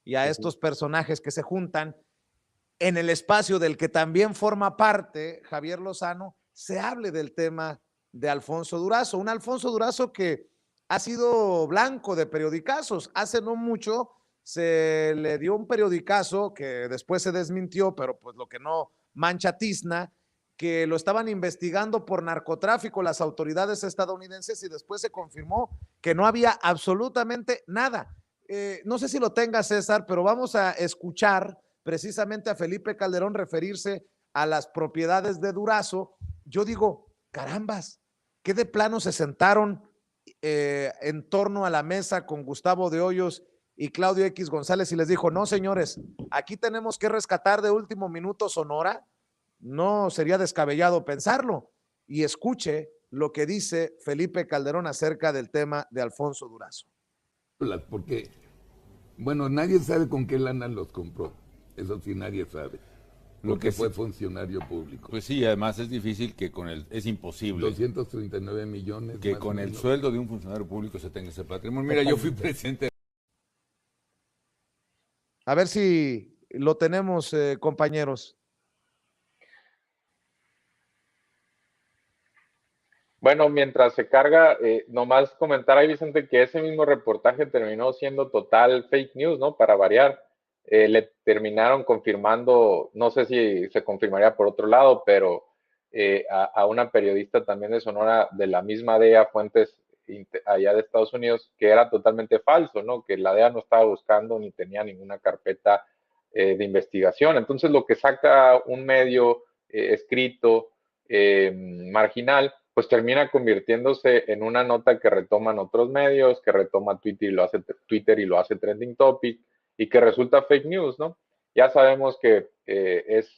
y a estos personajes que se juntan en el espacio del que también forma parte Javier Lozano, se hable del tema de Alfonso Durazo. Un Alfonso Durazo que ha sido blanco de periodicazos. Hace no mucho se le dio un periodicazo que después se desmintió, pero pues lo que no mancha tizna, que lo estaban investigando por narcotráfico las autoridades estadounidenses y después se confirmó que no había absolutamente nada. No sé si lo tenga César, pero vamos a escuchar precisamente a Felipe Calderón referirse a las propiedades de Durazo. Yo digo, carambas, ¿qué de plano se sentaron en torno a la mesa con Gustavo de Hoyos y Claudio X González y les dijo, no señores, aquí tenemos que rescatar de último minuto Sonora? No sería descabellado pensarlo. Y escuche lo que dice Felipe Calderón acerca del tema de Alfonso Durazo. Porque, bueno, nadie sabe con qué lana los compró. Eso sí, nadie sabe. Porque fue funcionario público. Pues sí, además es difícil que con el... Es imposible. 239 millones. Que con el sueldo de un funcionario público se tenga ese patrimonio. Mira, yo fui presidente... A ver si lo tenemos, compañeros. Bueno, mientras se carga, nomás comentar ahí, Vicente, que ese mismo reportaje terminó siendo total fake news, ¿no? Para variar. Le terminaron confirmando, no sé si se confirmaría por otro lado, pero a una periodista también de Sonora, de la misma DEA, fuentes allá de Estados Unidos, que era totalmente falso, ¿no? Que la DEA no estaba buscando ni tenía ninguna carpeta de investigación. Entonces, lo que saca un medio escrito marginal, pues termina convirtiéndose en una nota que retoman otros medios, que retoma Twitter y lo hace trending topic, y que resulta fake news, ¿no? Ya sabemos que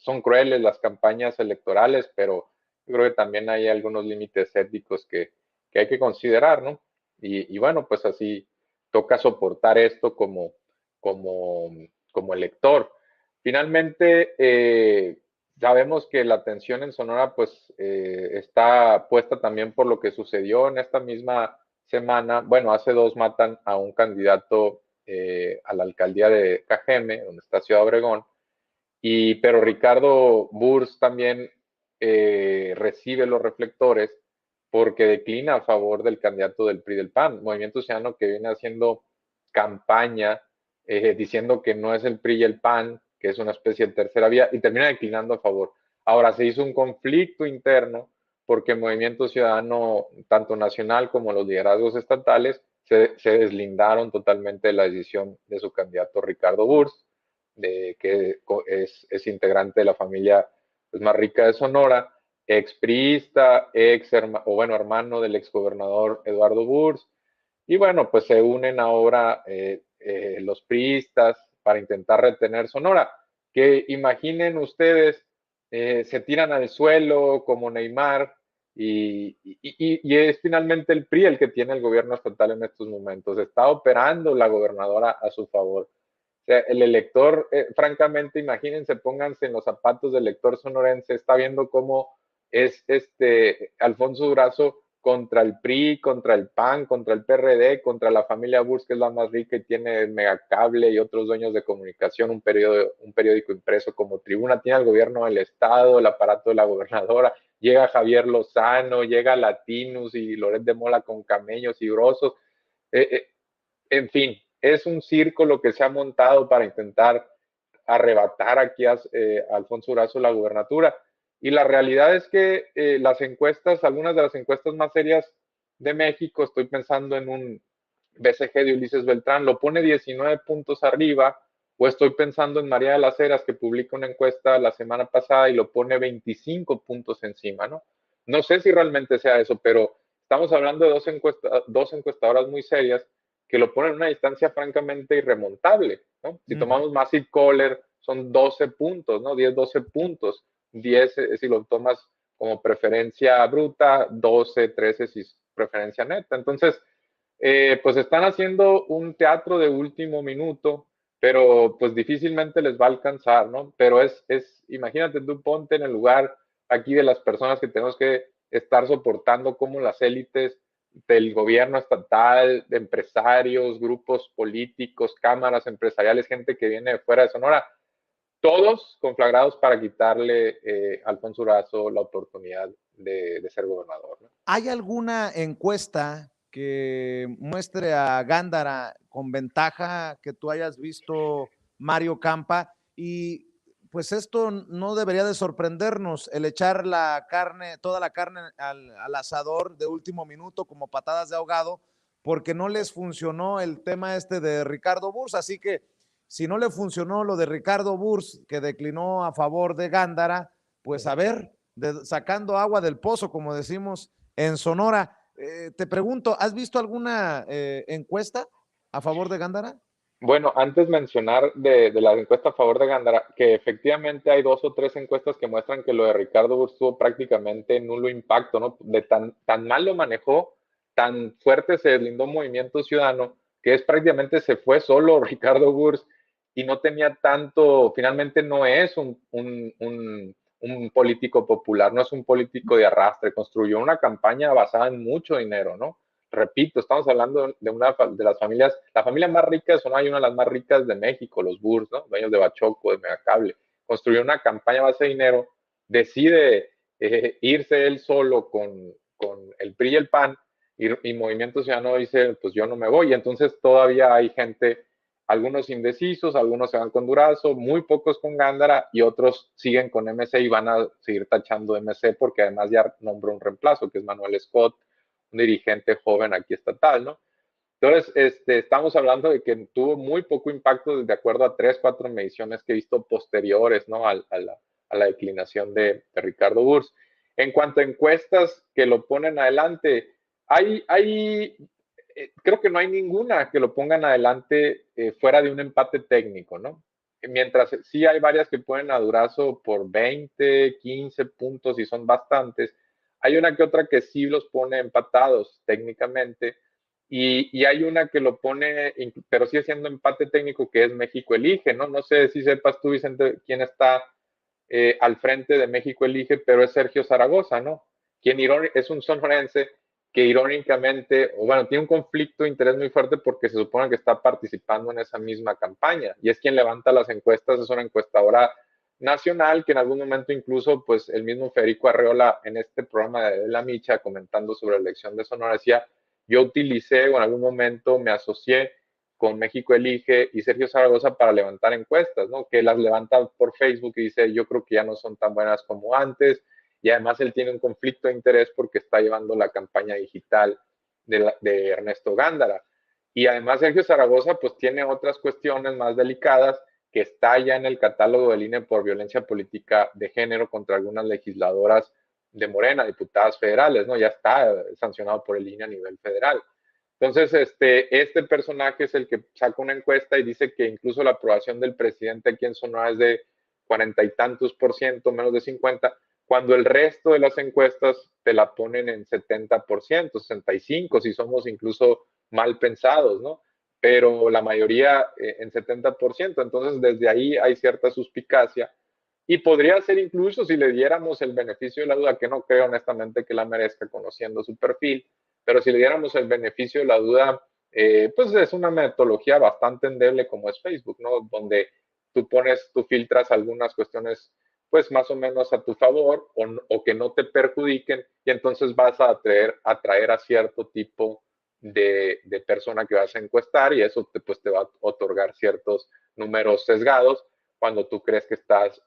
son crueles las campañas electorales, pero yo creo que también hay algunos límites éticos que hay que considerar, ¿no? Y bueno, pues así toca soportar esto como elector. Finalmente, sabemos que la atención en Sonora pues está puesta también por lo que sucedió en esta misma semana. Bueno, hace 2 matan a un candidato a la alcaldía de Cajeme, donde está Ciudad Obregón, pero Ricardo Burs también recibe los reflectores porque declina a favor del candidato del PRI del PAN, Movimiento Ciudadano, que viene haciendo campaña diciendo que no es el PRI y el PAN, que es una especie de tercera vía, y termina declinando a favor. Ahora se hizo un conflicto interno porque Movimiento Ciudadano, tanto nacional como los liderazgos estatales, se deslindaron totalmente de la decisión de su candidato Ricardo Burs, que es integrante de la familia pues, más rica de Sonora, expriista, hermano del exgobernador Eduardo Burs, y bueno, pues se unen ahora los priistas para intentar retener Sonora, que imaginen ustedes, se tiran al suelo como Neymar, y es finalmente el PRI el que tiene el gobierno estatal en estos momentos. Está operando la gobernadora a su favor. O sea, el elector, francamente, imagínense, pónganse en los zapatos del elector sonorense, está viendo cómo es Alfonso Durazo contra el PRI, contra el PAN, contra el PRD, contra la familia Burs, que es la más rica y tiene el Megacable y otros dueños de comunicación, un periódico impreso como Tribuna, tiene al gobierno del Estado, el aparato de la gobernadora, llega Javier Lozano, llega Latinus y Loret de Mola con camellos y brosos. En fin, es un circo lo que se ha montado para intentar arrebatar aquí a Alfonso Durazo la gubernatura. Y la realidad es que las encuestas, algunas de las encuestas más serias de México, estoy pensando en un BCG de Ulises Beltrán, lo pone 19 puntos arriba, o estoy pensando en María de las Heras, que publica una encuesta la semana pasada y lo pone 25 puntos encima, ¿no? No sé si realmente sea eso, pero estamos hablando de dos encuestadoras muy serias que lo ponen en una distancia francamente irremontable, ¿no? Si tomamos Massive Caller, son 12 puntos, ¿no? 10, 12 puntos. 10 si lo tomas como preferencia bruta, 12, 13 si es preferencia neta. Entonces, pues están haciendo un teatro de último minuto, pero pues difícilmente les va a alcanzar, ¿no? Pero imagínate, tú ponte en el lugar aquí de las personas que tenemos que estar soportando cómo las élites del gobierno estatal, de empresarios, grupos políticos, cámaras empresariales, gente que viene de fuera de Sonora, todos conflagrados para quitarle a Alfonso Durazo la oportunidad de ser gobernador, ¿no? ¿Hay alguna encuesta que muestre a Gándara con ventaja que tú hayas visto, Mario Campa? Y pues esto no debería de sorprendernos, el echar la carne, toda la carne al asador de último minuto como patadas de ahogado, porque no les funcionó el tema este de Ricardo Burs. Así que si no le funcionó lo de Ricardo Burs, que declinó a favor de Gándara, pues a ver, sacando agua del pozo, como decimos en Sonora. Te pregunto, ¿has visto alguna encuesta a favor de Gándara? Bueno, antes mencionar de la encuesta a favor de Gándara, que efectivamente hay 2 o 3 encuestas que muestran que lo de Ricardo Burs tuvo prácticamente nulo impacto, ¿no? De tan mal lo manejó, tan fuerte se deslindó Movimiento Ciudadano, que es prácticamente se fue solo Ricardo Burs y no tenía tanto, finalmente no es un político popular, no es un político de arrastre, construyó una campaña basada en mucho dinero, ¿no? Repito, estamos hablando de una de las familias, la familia más rica de Sonora y una de las más ricas de México, los Burs, ¿no? Dueños de Bachoco, de Megacable. Construyó una campaña a base de dinero, decide irse él solo con el PRI y el PAN, y Movimiento Ciudadano dice, pues yo no me voy. Y entonces todavía hay gente, algunos indecisos, algunos se van con Durazo, muy pocos con Gándara, y otros siguen con MC y van a seguir tachando MC porque además ya nombró un reemplazo, que es Manuel Scott, un dirigente joven aquí estatal, ¿no? Entonces, estamos hablando de que tuvo muy poco impacto de acuerdo a 3, 4 mediciones que he visto posteriores, ¿no? a la declinación de Ricardo Burs. En cuanto a encuestas que lo ponen adelante, creo que no hay ninguna que lo pongan adelante fuera de un empate técnico, ¿no? Mientras sí hay varias que ponen a Durazo por 20, 15 puntos y son bastantes, hay una que otra que sí los pone empatados técnicamente y hay una que lo pone, pero sigue siendo empate técnico, que es México Elige, ¿no? No sé si sepas tú, Vicente, quién está al frente de México Elige, pero es Sergio Zaragoza, ¿no? Quien es un sonorense que irónicamente, bueno, tiene un conflicto de interés muy fuerte porque se supone que está participando en esa misma campaña y es quien levanta las encuestas, es una encuestadora nacional que en algún momento incluso pues el mismo Federico Arreola en este programa de La Micha comentando sobre la elección de Sonora decía, yo utilicé o en algún momento me asocié con México Elige y Sergio Zaragoza para levantar encuestas, ¿no? Que las levanta por Facebook y dice, yo creo que ya no son tan buenas como antes, y además él tiene un conflicto de interés porque está llevando la campaña digital de Ernesto Gándara. Y además Sergio Zaragoza pues tiene otras cuestiones más delicadas que está ya en el catálogo del INE por violencia política de género contra algunas legisladoras de Morena, diputadas federales, ¿no? Ya está sancionado por el INE a nivel federal. Entonces, este personaje es el que saca una encuesta y dice que incluso la aprobación del presidente aquí en Sonora es de 40 y tantos %, menos de 50%, cuando el resto de las encuestas te la ponen en 70%, 65%, si somos incluso mal pensados, ¿no? Pero la mayoría en 70%. Entonces, desde ahí hay cierta suspicacia y podría ser incluso si le diéramos el beneficio de la duda, que no creo honestamente que la merezca conociendo su perfil, pero si le diéramos el beneficio de la duda, pues es una metodología bastante endeble como es Facebook, ¿no? Donde tú filtras algunas cuestiones pues más o menos a tu favor o que no te perjudiquen y entonces vas a atraer a cierto tipo de persona que vas a encuestar y eso pues te va a otorgar ciertos números sesgados cuando tú crees que estás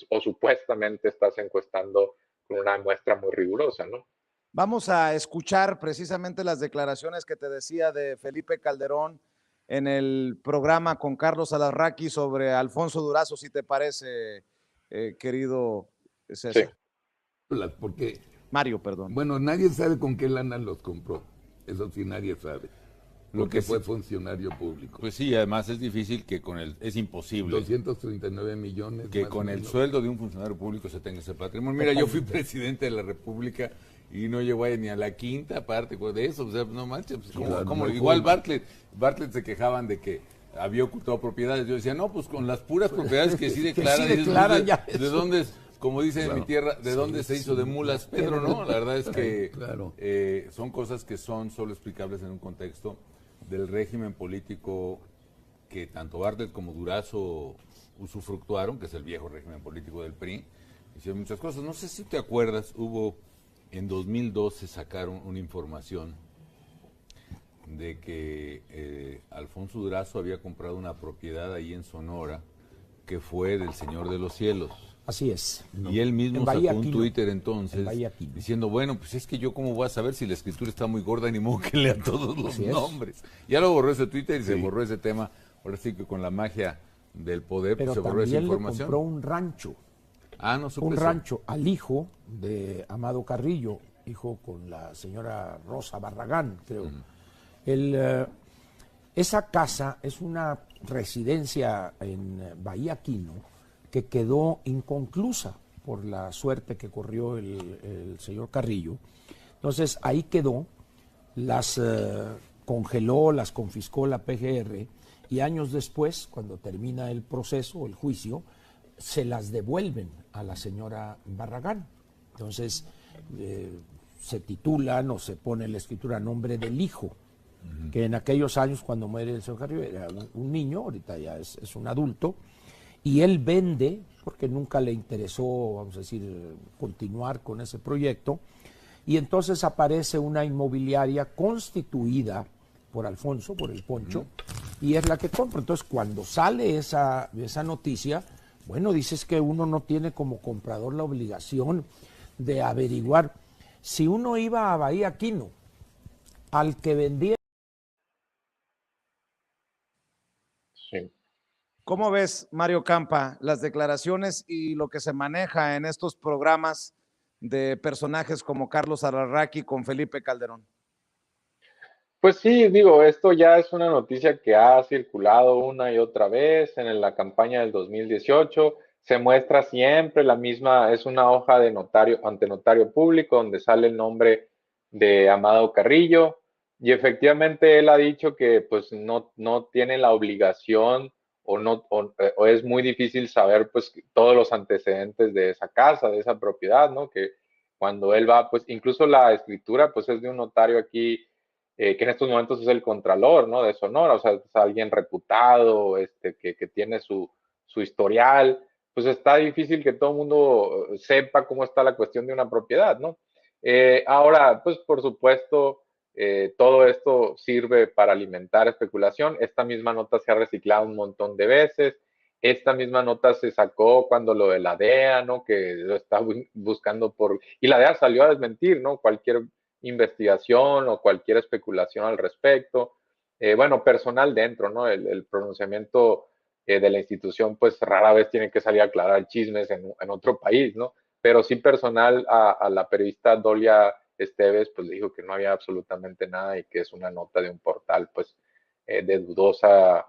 o supuestamente estás encuestando con una muestra muy rigurosa, ¿no? Vamos a escuchar precisamente las declaraciones que te decía de Felipe Calderón en el programa con Carlos Alarraqui sobre Alfonso Durazo, si te parece, querido César. Sí. Porque, Mario, perdón. Bueno, nadie sabe con qué lana los compró. Eso sí, nadie sabe. Porque fue funcionario público. Pues sí, además es difícil que es imposible. 239 millones. Que con el sueldo de un funcionario público se tenga ese patrimonio. Mira, yo fui presidente de la República y no llegó ni a la quinta parte de eso. O sea, no manches, pues, igual Bartlett se quejaban de que había ocultado propiedades. Yo decía, no, pues con las puras propiedades que sí declara, ¿De dónde? como dicen en mi tierra, ¿de dónde se hizo de mulas Pedro? No, la verdad es que Claro. son cosas que son solo explicables en un contexto del régimen político que tanto Bartlett como Durazo usufructuaron, que es el viejo régimen político del PRI. Hicieron muchas cosas. No sé si te acuerdas, en 2012 sacaron una información de que Alfonso Durazo había comprado una propiedad ahí en Sonora que fue del Señor de los Cielos. Así es. Y él mismo sacó un Twitter En entonces Bahía Quino. diciendo, bueno, pues es que yo cómo voy a saber si la escritura está muy gorda, ni modo que lea todos los Así es. nombres. Ya lo borró ese Twitter y se borró ese tema. Ahora sí que con la magia del poder Pero pues, se borró esa también le información. compró un rancho. No supe Un eso. rancho al hijo de Amado Carrillo, hijo con la señora Rosa Barragán, creo. Esa casa es una residencia en Bahía Quino que quedó inconclusa por la suerte que corrió el señor Carrillo. Entonces ahí quedó, las congeló, las confiscó la PGR y años después, cuando termina el proceso, el juicio, se las devuelven a la señora Barragán. Entonces se titulan o se pone en la escritura a nombre del hijo, que en aquellos años cuando muere el señor Carrillo era un niño, ahorita ya es un adulto, y él vende, porque nunca le interesó, vamos a decir, continuar con ese proyecto, y entonces aparece una inmobiliaria constituida por Alfonso, por el Poncho, y es la que compra. Entonces cuando sale esa noticia, bueno, dices que uno no tiene como comprador la obligación de averiguar. Si uno iba a Bahía Quino, al que vendía... Sí. ¿Cómo ves, Mario Campa, las declaraciones y lo que se maneja en estos programas de personajes como Carlos Alarraqui con Felipe Calderón? Pues sí, digo, esto ya es una noticia que ha circulado una y otra vez en la campaña del 2018. Se muestra siempre la misma, es una hoja de notario, ante notario público, donde sale el nombre de Amado Carrillo. Y efectivamente él ha dicho que pues no tiene la obligación o es muy difícil saber pues todos los antecedentes de esa casa, de esa propiedad, ¿no? Que cuando él va, pues incluso la escritura pues es de un notario aquí que en estos momentos es el contralor, ¿no? De Sonora, o sea, es alguien reputado, que tiene su historial, pues está difícil que todo el mundo sepa cómo está la cuestión de una propiedad, ¿no? Ahora, pues por supuesto, todo esto sirve para alimentar especulación. Esta misma nota se ha reciclado un montón de veces. Esta misma nota se sacó cuando lo de la DEA, ¿no? Que lo está buscando y la DEA salió a desmentir, ¿no? Cualquier investigación o cualquier especulación al respecto. Bueno, personal dentro, ¿no? El pronunciamiento de la institución, pues rara vez tiene que salir a aclarar chismes en otro país, ¿no? Pero sí personal a la periodista Dolia Esteves, pues le dijo que no había absolutamente nada y que es una nota de un portal, pues, de dudoso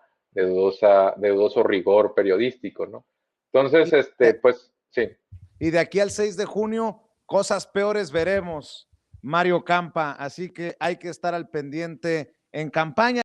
rigor periodístico, ¿no? Entonces, pues, sí. Y de aquí al 6 de junio, cosas peores veremos, Mario Campa, así que hay que estar al pendiente en campaña.